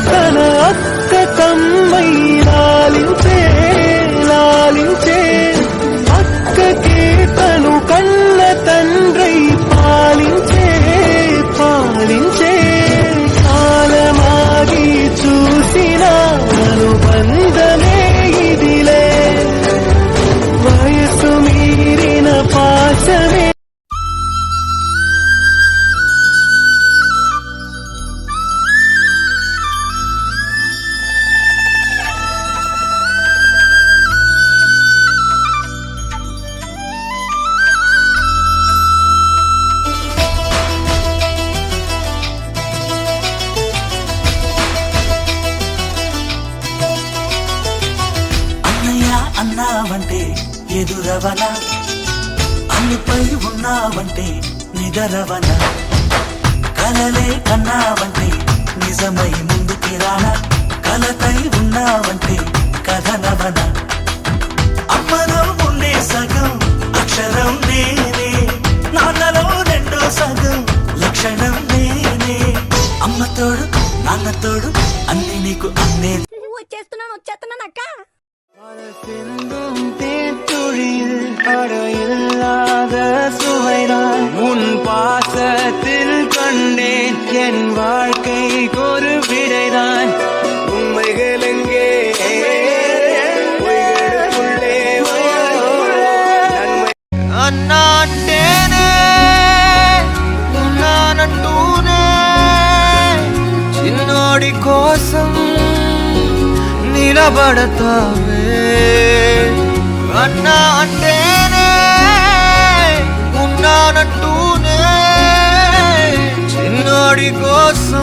తన అక్క తమ్మై లాలించే లాలించే అక్కకే తను కన్న తండ్రై పాలించే పాలించే కాలమాగి చూసిన అనుబంధమే ఇదిలే వయసు మీరిన పాశమే. అన్నావంటే ఎదురవన, అన్నిపై ఉన్నావంటే నిదరవన, కలలే కన్నావంటే నిజమై ముందుకి రానా, కలతై ఉన్నావంటే కథనవన. అమ్మలో ఉండే సగం అక్షరం నేనే, నాన్నలో రెండో సగం లక్షణం నేనే. అమ్మతోడు నాన్నతోడు அன்னி నీకు అన్నే. వచ్చేస్తున్నానక్క. சிந்தும் தேத்துழியில் அடையில்லாத சுவைதான் உன் பாசத்தில் கண்டேன். என் வாழ்க்கைக்கு விடைதான். உண்மைகள் எங்கே అన్నా అంటేనే ఉన్నానంటూనే చిన్నోడి కోసం నిలబడతావే. అన్నా అంటేనే ఉన్నానంటూనే చిన్నోడి కోసం